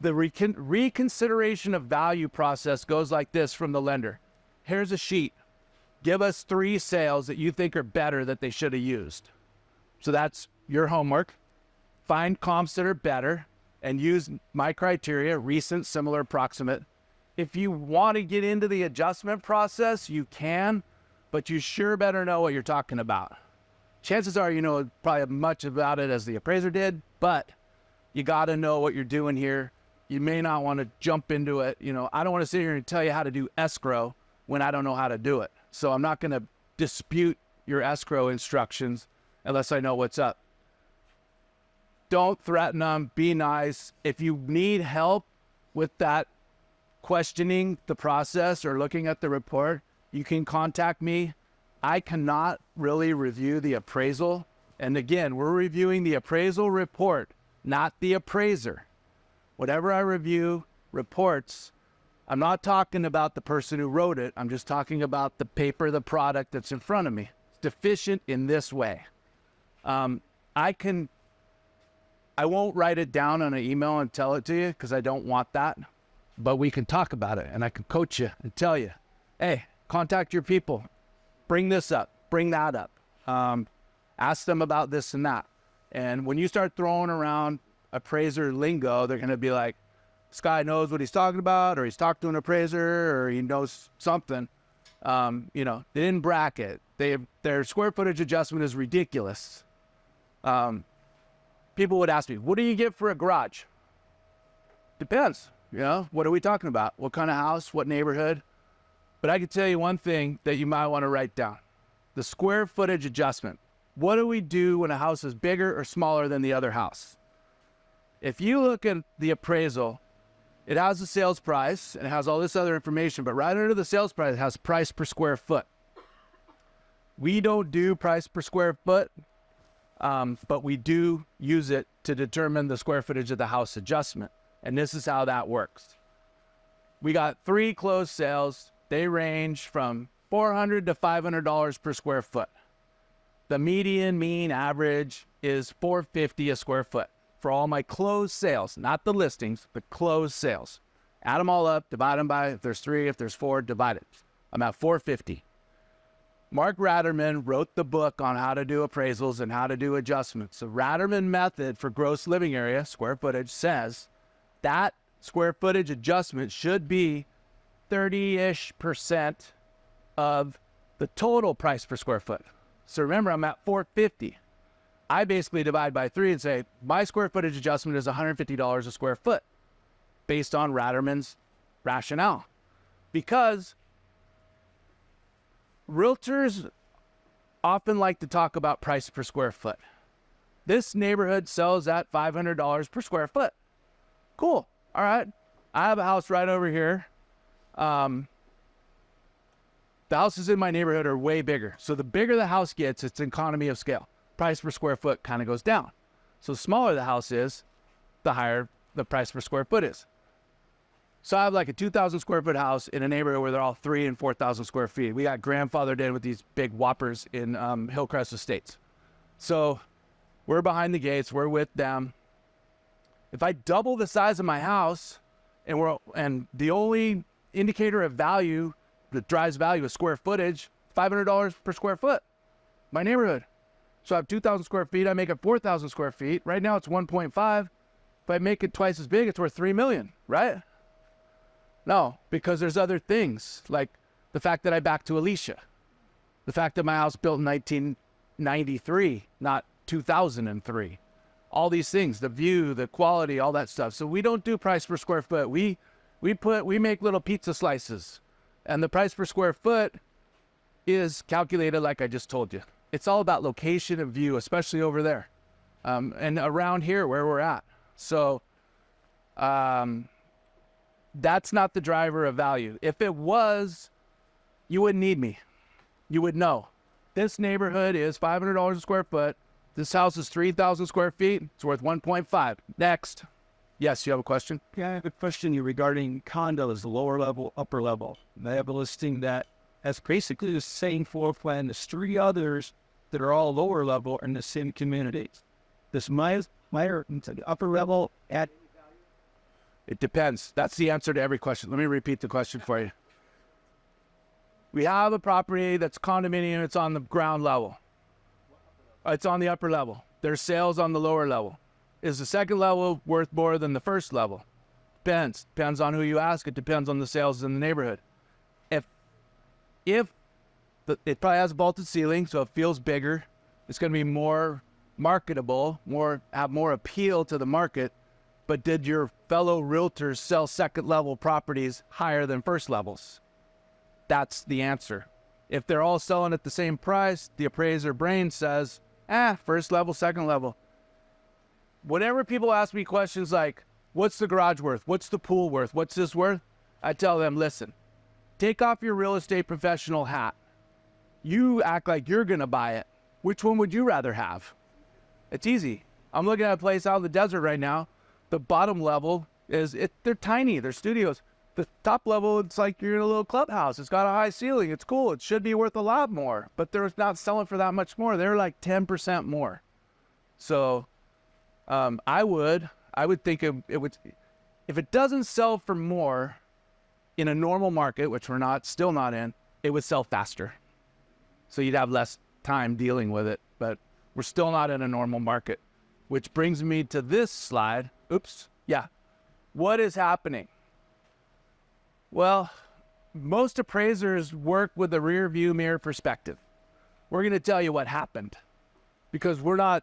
The reconsideration of value process goes like this from the lender. Here's a sheet. Give us 3 sales that you think are better that they should have used. So that's your homework. Find comps that are better and use my criteria, recent, similar, approximate. If you want to get into the adjustment process, you can, but you sure better know what you're talking about. Chances are you know probably as much about it as the appraiser did, but you got to know what you're doing here. You may not want to jump into it. You know, I don't want to sit here and tell you how to do escrow when I don't know how to do it. So I'm not going to dispute your escrow instructions unless I know what's up. Don't threaten them. Be nice. If you need help with that questioning the process or looking at the report, you can contact me. I cannot really review the appraisal. And again, we're reviewing the appraisal report, not the appraiser. Whatever I review reports, I'm not talking about the person who wrote it. I'm just talking about the paper, the product that's in front of me. It's deficient in this way. I won't write it down on an email and tell it to you because I don't want that. But we can talk about it and I can coach you and tell you, hey, contact your people. Bring this up. Bring that up. Ask them about this and that. And when you start throwing around appraiser lingo, they're going to be like, this guy knows what he's talking about, or he's talked to an appraiser, or he knows something. You know, they didn't bracket. Their square footage adjustment is ridiculous. People would ask me, what do you get for a garage? Depends. You know, what are we talking about? What kind of house? What neighborhood? But I can tell you one thing that you might want to write down. The square footage adjustment. What do we do when a house is bigger or smaller than the other house? If you look at the appraisal, it has the sales price and it has all this other information, but right under the sales price, it has price per square foot. We don't do price per square foot, but we do use it to determine the square footage of the house adjustment. And this is how that works. We got 3 closed sales. They range from $400 to $500 per square foot. The median, mean, average is $450 a square foot for all my closed sales, not the listings, but closed sales. Add them all up, divide them by, if there's 3, if there's 4, divide it. I'm at $450. Mark Ratterman wrote the book on how to do appraisals and how to do adjustments. The Ratterman method for gross living area, square footage, says that square footage adjustment should be 30-ish% of the total price per square foot. So remember, I'm at $450. I basically divide by 3 and say, my square footage adjustment is $150 a square foot based on Ratterman's rationale. Because realtors often like to talk about price per square foot. This neighborhood sells at $500 per square foot. Cool. All right. I have a house right over here. The houses in my neighborhood are way bigger. So the bigger the house gets, it's an economy of scale. Price per square foot kind of goes down. So the smaller the house is, the higher the price per square foot is. So I have like a 2,000 square foot house in a neighborhood where they're all 3,000 and 4,000 square feet. We got grandfathered in with these big whoppers in Hillcrest Estates. So we're behind the gates. We're with them. If I double the size of my house, and the only indicator of value that drives value is square footage, $500 per square foot, my neighborhood. So I have 2,000 square feet. I make it 4,000 square feet. Right now it's 1.5. If I make it twice as big, it's worth 3 million, right? No, because there's other things, like the fact that I back to Alicia, the fact that my house built in 1993, not 2003. All these things, the view, the quality, all that stuff. So we don't do price per square foot. We make little pizza slices, and the price per square foot is calculated like I just told you. It's all about location and view, especially over there, and around here where we're at. So that's not the driver of value. If it was, you wouldn't need me. You would know. This neighborhood is $500 a square foot. This house is 3,000 square feet. It's worth 1.5. Next. Yes, you have a question? Yeah, I have a question regarding condos, the lower level, upper level. They have a listing that has basically the same floor plan as 3 others that are all lower level in the same communities. Does my upper level add? It depends. That's the answer to every question. Let me repeat the question for you. We have a property that's condominium. It's on the ground level. It's on the upper level. There's sales on the lower level. Is the second level worth more than the first level? Depends. Depends on who you ask. It depends on the sales in the neighborhood. It probably has a vaulted ceiling, so it feels bigger. It's going to be more marketable, have more appeal to the market. But did your fellow realtors sell second level properties higher than first levels? That's the answer. If they're all selling at the same price, the appraiser brain says, first level, second level. Whenever people ask me questions like, what's the garage worth? What's the pool worth? What's this worth? I tell them, listen, take off your real estate professional hat. You act like you're going to buy it. Which one would you rather have? It's easy. I'm looking at a place out in the desert right now. The bottom level they're tiny, they're studios. The top level, it's like you're in a little clubhouse. It's got a high ceiling. It's cool. It should be worth a lot more, but they're not selling for that much more. They're like 10% more. So I would think it would, if it doesn't sell for more in a normal market, which we're still not in, it would sell faster. So you'd have less time dealing with it, but we're still not in a normal market, which brings me to this slide. Oops. Yeah. What is happening? Well, most appraisers work with a rear view mirror perspective. We're going to tell you what happened because we're not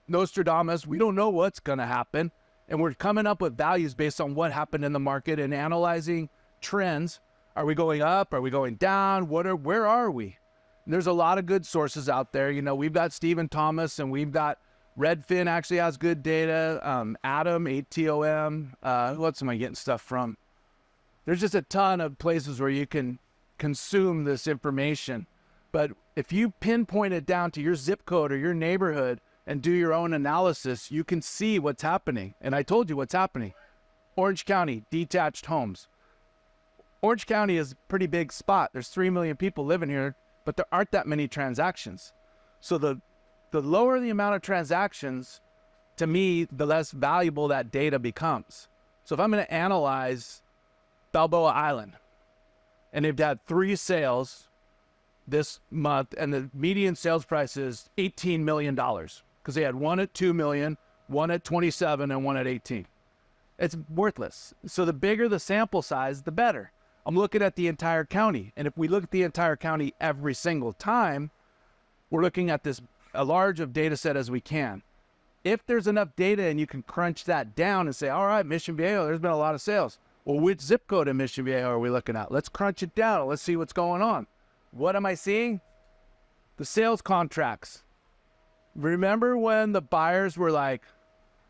Nostradamus. We don't know what's going to happen. And we're coming up with values based on what happened in the market and analyzing trends. Are we going up? Are we going down? Where are we? And there's a lot of good sources out there. You know, we've got Stephen Thomas and we've got Redfin actually has good data. Atom, ATOM. Who else am I getting stuff from? There's just a ton of places where you can consume this information. But if you pinpoint it down to your zip code or your neighborhood and do your own analysis, you can see what's happening. And I told you what's happening. Orange County, detached homes. Orange County is a pretty big spot. There's 3 million people living here, but there aren't that many transactions. So the lower the amount of transactions, to me, the less valuable that data becomes. So if I'm going to analyze Balboa Island, and they've had 3 sales this month, and the median sales price is $18 million because they had one at 2 million, one at 27, and one at 18. It's worthless. So the bigger the sample size, the better. I'm looking at the entire county, and if we look at the entire county every single time, we're looking at this as large of data set as we can. If there's enough data and you can crunch that down and say, all right, Mission Viejo, there's been a lot of sales. Well, which zip code in Mission Viejo are we looking at? Let's crunch it down. Let's see what's going on. What am I seeing? The sales contracts. Remember when the buyers were like,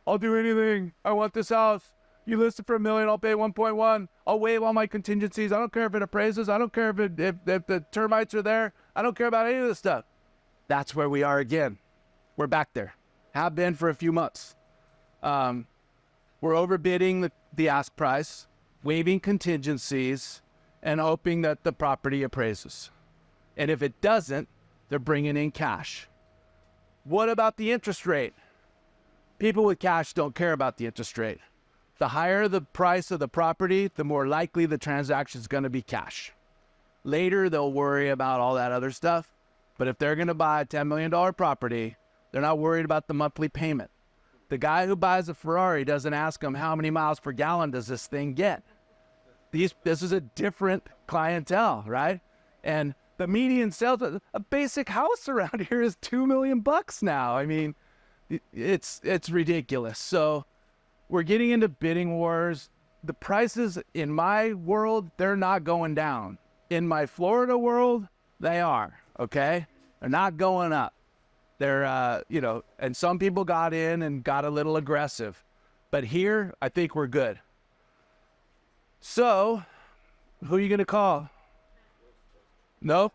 I'll do anything. I want this house. You list it for $1 million. I'll pay 1.1. I'll waive all my contingencies. I don't care if it appraises. I don't care if the termites are there. I don't care about any of this stuff. That's where we are again. We're back there. Have been for a few months. We're overbidding the ask price, waiving contingencies, and hoping that the property appraises. And if it doesn't, they're bringing in cash. What about the interest rate? People with cash don't care about the interest rate. The higher the price of the property, the more likely the transaction is going to be cash. Later, they'll worry about all that other stuff. But if they're going to buy a $10 million property, they're not worried about the monthly payment. The guy who buys a Ferrari doesn't ask him how many miles per gallon does this thing get. This is a different clientele, right? And the median sales, a basic house around here is $2 million now. I mean, it's ridiculous. So we're getting into bidding wars. The prices in my world, they're not going down. In my Florida world, they are, okay? They're not going up. They're, and some people got in and got a little aggressive. But here, I think we're good. So, who are you going to call? No,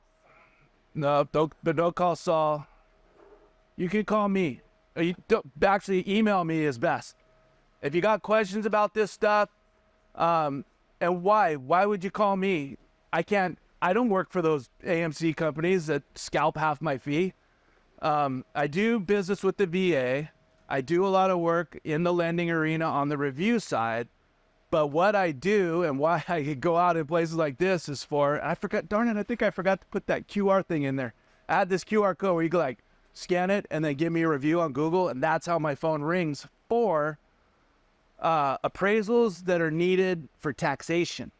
don't call Saul. You can call me. Actually, email me is best. If you got questions about this stuff, and why would you call me? I don't work for those AMC companies that scalp half my fee. I do business with the VA. I do a lot of work in the lending arena on the review side. But what I do and why I go out in places like this is I think I forgot to put that QR thing in there. I had this QR code where you can scan it and then give me a review on Google, and that's how my phone rings for appraisals that are needed for taxation.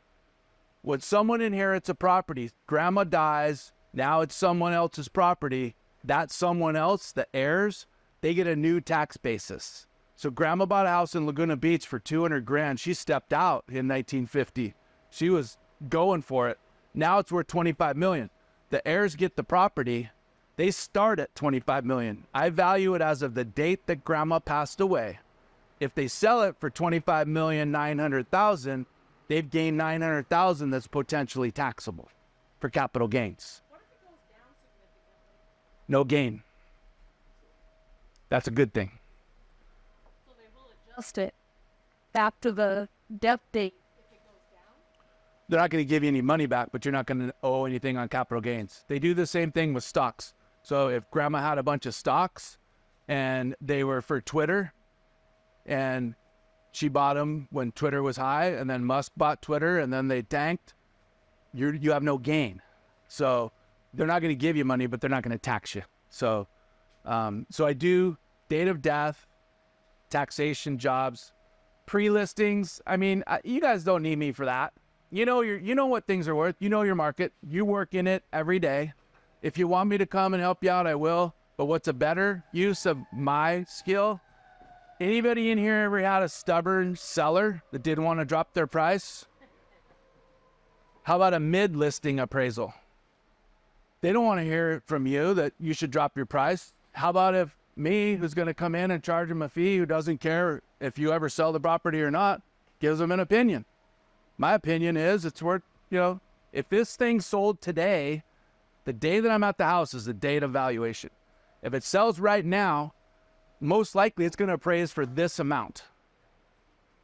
When someone inherits a property, grandma dies, now it's someone else's property, that someone else, the heirs, they get a new tax basis. So grandma bought a house in Laguna Beach for $200,000. She stepped out in 1950. She was going for it. Now it's worth $25 million. The heirs get the property. They start at $25 million. I value it as of the date that grandma passed away. If they sell it for $25,900,000, they've gained $900,000 that's potentially taxable for capital gains. What if it goes down significantly? No gain. That's a good thing. adjust it after the death date. They're not going to give you any money back, but you're not going to owe anything on capital gains. They do the same thing with stocks. So if grandma had a bunch of stocks and they were for Twitter and she bought them when Twitter was high and then Musk bought Twitter and then they tanked, you have no gain. So they're not going to give you money, but they're not going to tax you. So I do date of death, taxation jobs, pre-listings. I mean, you guys don't need me for that. You know what things are worth. You know your market. You work in it every day. If you want me to come and help you out, I will. But what's a better use of my skill? Anybody in here ever had a stubborn seller that didn't want to drop their price? How about a mid-listing appraisal? They don't want to hear from you that you should drop your price. How about if me, who's going to come in and charge them a fee, who doesn't care if you ever sell the property or not, gives them an opinion? My opinion is it's worth, if this thing sold today, the day that I'm at the house is the date of valuation. If it sells right now, most likely it's going to appraise for this amount.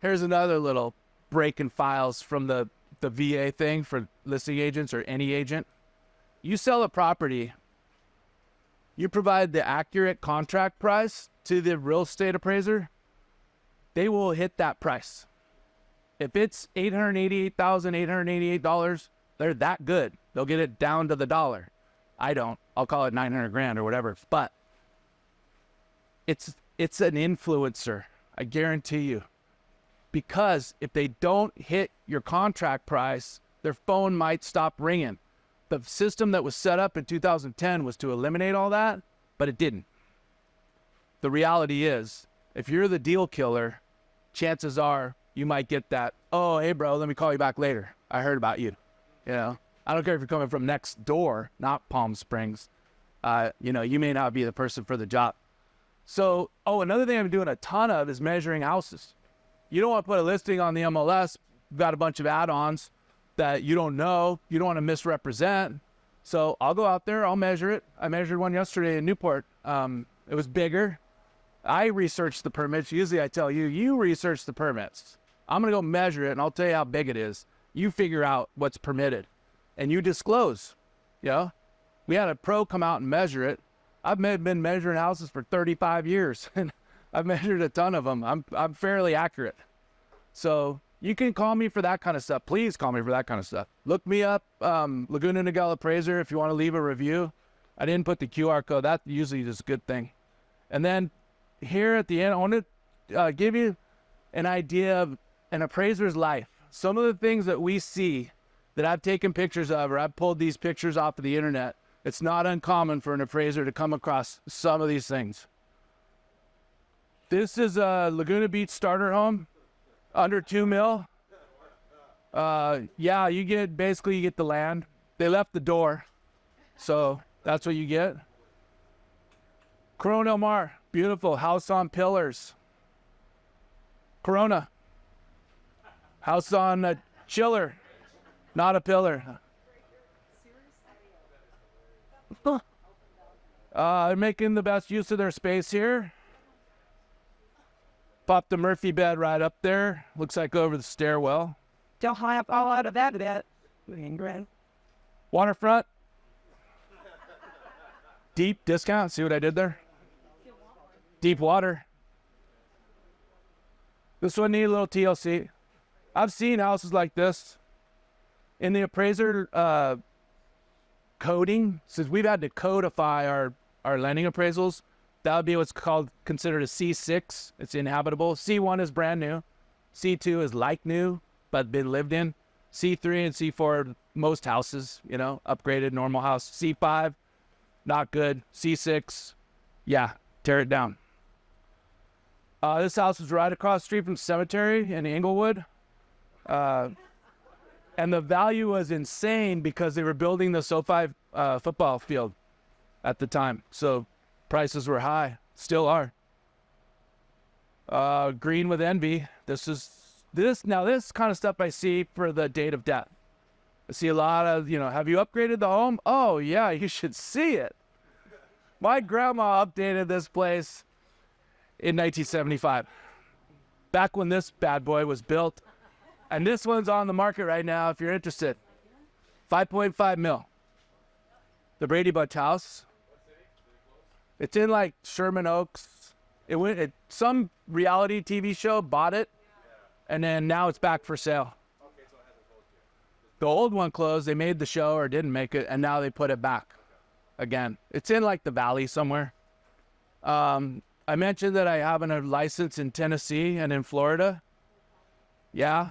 Here's another little break in files from the VA thing for listing agents or any agent. You sell a property, you provide the accurate contract price to the real estate appraiser, they will hit that price. If it's $888,888, they're that good. They'll get it down to the dollar. I don't. I'll call it 900 grand or whatever. But it's an influencer, I guarantee you. Because if they don't hit your contract price, their phone might stop ringing. The system that was set up in 2010 was to eliminate all that, but it didn't. The reality is, if you're the deal killer, chances are you might get that, oh, hey, bro, let me call you back later. I heard about you. I don't care if you're coming from next door, not Palm Springs. You may not be the person for the job. So, another thing I'm doing a ton of is measuring houses. You don't want to put a listing on the MLS, you've got a bunch of add-ons that you don't know, you don't want to misrepresent. So I'll go out there, I'll measure it. I measured one yesterday in Newport. It was bigger. I researched the permits. Usually I tell you research the permits. I'm going to go measure it and I'll tell you how big it is. You figure out what's permitted and you disclose. We had a pro come out and measure it. I've been measuring houses for 35 years and I've measured a ton of them. I'm fairly accurate. So you can call me for that kind of stuff. Please call me for that kind of stuff. Look me up, Laguna Niguel appraiser, if you want to leave a review. I didn't put the QR code. That usually is a good thing. And then here at the end, I want to give you an idea of an appraiser's life. Some of the things that we see that I've taken pictures of, or I've pulled these pictures off of the internet, it's not uncommon for an appraiser to come across some of these things. This is a Laguna Beach starter home, under $2 million. You get the land. They left the door, so that's what you get. Corona Del Mar, beautiful house on pillars. Corona, house on a chiller, not a pillar. They're making the best use of their space here. Pop the Murphy bed right up there. Looks like over the stairwell. Don't have all out of that. Waterfront. Deep discount. See what I did there? Deep water. This one need a little TLC. I've seen houses like this. In the appraiser coding, since we've had to codify our lending appraisals, that would be what's considered a C6. It's inhabitable. C1 is brand new. C2 is like new, but been lived in. C3 and C4 are most houses, upgraded, normal house. C5, not good. C6, tear it down. This house is right across the street from cemetery in Inglewood. And the value was insane because they were building the SoFi football field at the time. So prices were high, still are. Green with envy. This kind of stuff I see for the date of death. I see a lot of, have you upgraded the home? Oh yeah, you should see it. My grandma updated this place in 1975. back when this bad boy was built. And this one's on the market right now if you're interested. 5.5 mil. The Brady Bunch house. It's in like Sherman Oaks. Some reality TV show bought it, and then now it's back for sale. The old one closed. They made the show or didn't make it, and now they put it back again. It's in like the valley somewhere. I mentioned that I have a license in Tennessee and in Florida. Yeah.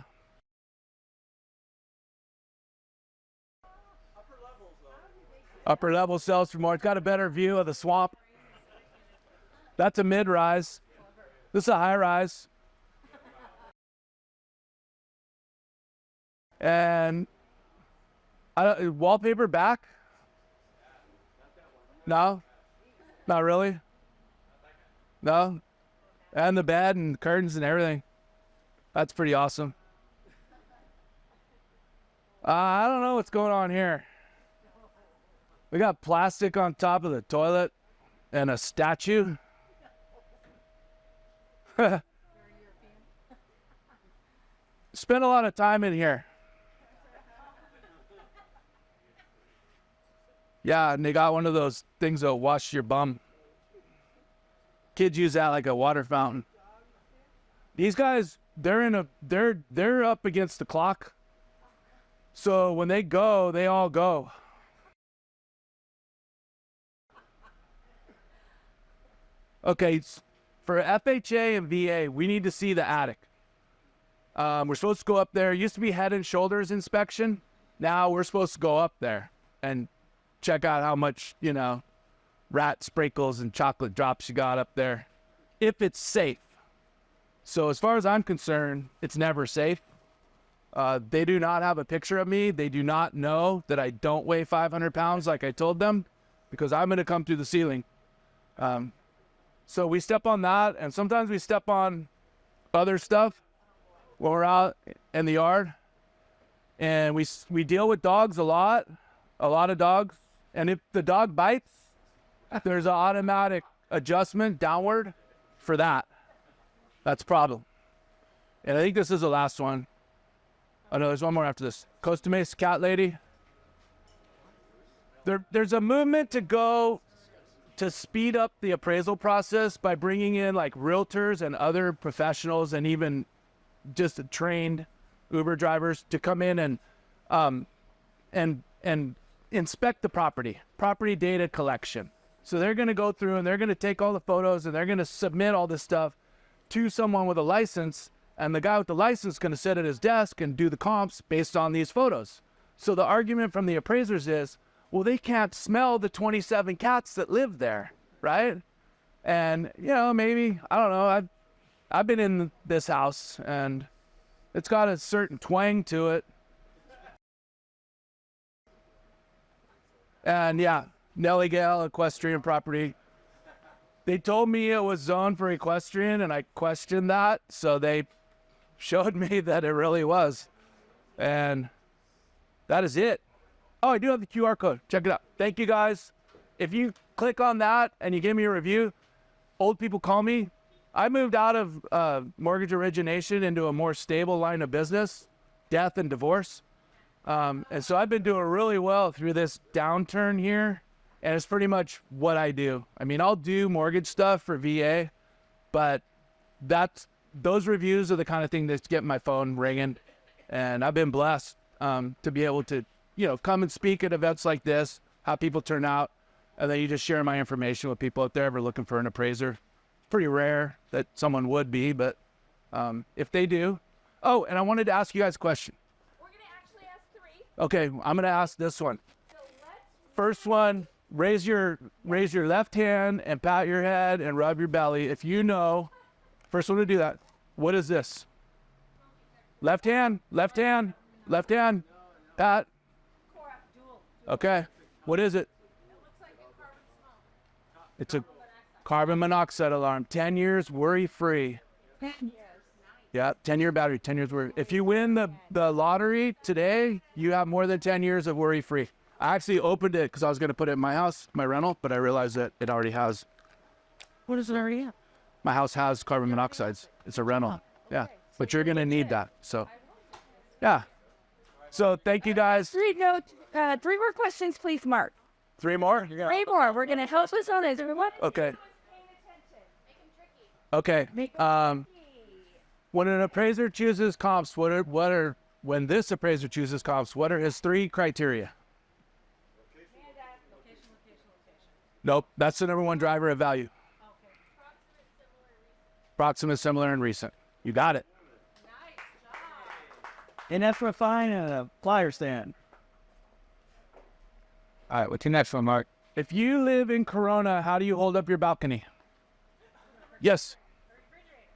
Upper level sells for more. It's got a better view of the swamp. That's a mid-rise. This is a high-rise. And wallpaper back? No? Not really? No? And the bed and curtains and everything. That's pretty awesome. I don't know what's going on here. We got plastic on top of the toilet and a statue. Spent a lot of time in here. Yeah, and they got one of those things that'll wash your bum. Kids use that like a water fountain. These guys, they're up against the clock. So when they go, they all go. Okay, for FHA and VA, we need to see the attic. We're supposed to go up there. It used to be head and shoulders inspection. Now we're supposed to go up there and check out how much, rat sprinkles and chocolate drops you got up there, if it's safe. So as far as I'm concerned, it's never safe. They do not have a picture of me. They do not know that I don't weigh 500 pounds like I told them, because I'm going to come through the ceiling. So we step on that, and sometimes we step on other stuff when we're out in the yard. And we deal with dogs a lot of dogs. And if the dog bites, there's an automatic adjustment downward for that. That's a problem. And I think this is the last one. Oh no, there's one more after this. Costa Mesa cat lady. There's a movement to go to speed up the appraisal process by bringing in like realtors and other professionals and even just trained Uber drivers to come in and inspect the property data collection. So they're going to go through and they're going to take all the photos and they're going to submit all this stuff to someone with a license, and the guy with the license is going to sit at his desk and do the comps based on these photos. So the argument from the appraisers is, well, they can't smell the 27 cats that live there, right? And, maybe, I don't know, I've been in this house and it's got a certain twang to it. And yeah, Nellie Gale, equestrian property. They told me it was zoned for equestrian and I questioned that. So they showed me that it really was. And that is it. Oh, I do have the QR code. Check it out. Thank you guys. If you click on that and you give me a review, old people call me. I moved out of mortgage origination into a more stable line of business, death and divorce. And so I've been doing really well through this downturn here. And it's pretty much what I do. I mean, I'll do mortgage stuff for VA, but those reviews are the kind of thing that's getting my phone ringing. And I've been blessed to be able to, come and speak at events like this, how people turn out, and then you just share my information with people if they're ever looking for an appraiser. Pretty rare that someone would be, but if they do. Oh, and I wanted to ask you guys a question. We're going to actually ask 3. Okay, I'm going to ask this one. First one, raise your left hand and pat your head and rub your belly. If you know, first one to do that. What is this? Left hand, left hand, left hand, pat. Okay, what is it? It's a carbon monoxide alarm. 10 years worry-free. 10 years. Yeah, 10-year battery, 10 years worry. If you win the lottery today, you have more than 10 years of worry-free. I actually opened it because I was going to put it in my house, my rental, but I realized that it already has. What does it already have? My house has carbon monoxides. It's a rental. Yeah, but you're gonna need that. So, yeah. So thank you guys. Three more questions, please, Mark. 3 more. 3 more. We're gonna help us on this, everyone. Okay. Okay. When an appraiser chooses comps, when this appraiser chooses comps, what are his 3 criteria? Nope, that's the number 1 driver of value. Proximate, similar, and recent. You got it. And that's for fine a flyer stand. All right, what's your next one, Mark? If you live in Corona, how do you hold up your balcony? Yes.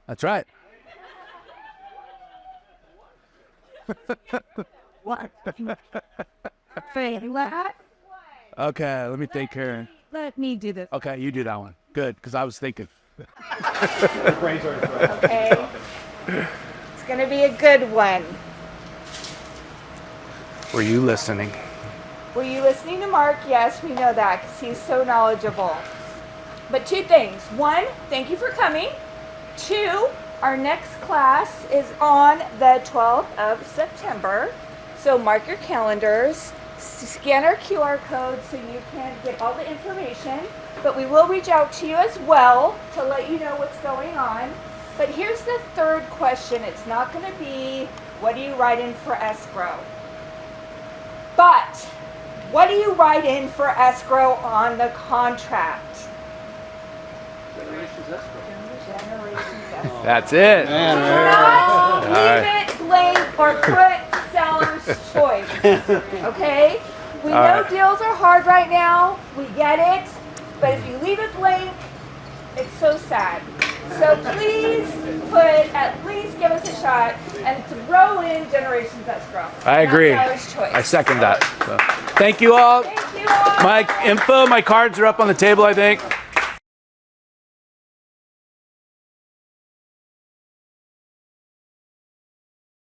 That's right. What? Let Okay, let me think here. me do this. Okay, you do that one. Good, because I was thinking. Okay. It's going to be a good one. Were you listening? Were you listening to Mark? Yes, we know that because he's so knowledgeable. But 2 things. 1, thank you for coming. 2, our next class is on the 12th of September. So mark your calendars. Scan our QR code so you can get all the information. But we will reach out to you as well to let you know what's going on. But here's the 3rd question. It's not going to be, what do you write in for escrow? But what do you write in for escrow on the contract? Generations escrow. That's it. Do not leave it blank or put seller's choice. Okay? We know deals are hard right now. We get it. But if you leave it blank, it's so sad. So please at least give us a shot and throw in generations escrow. I agree. Not seller's choice. I second that. So, thank you all. Thank you all. My info, my cards are up on the table, I think.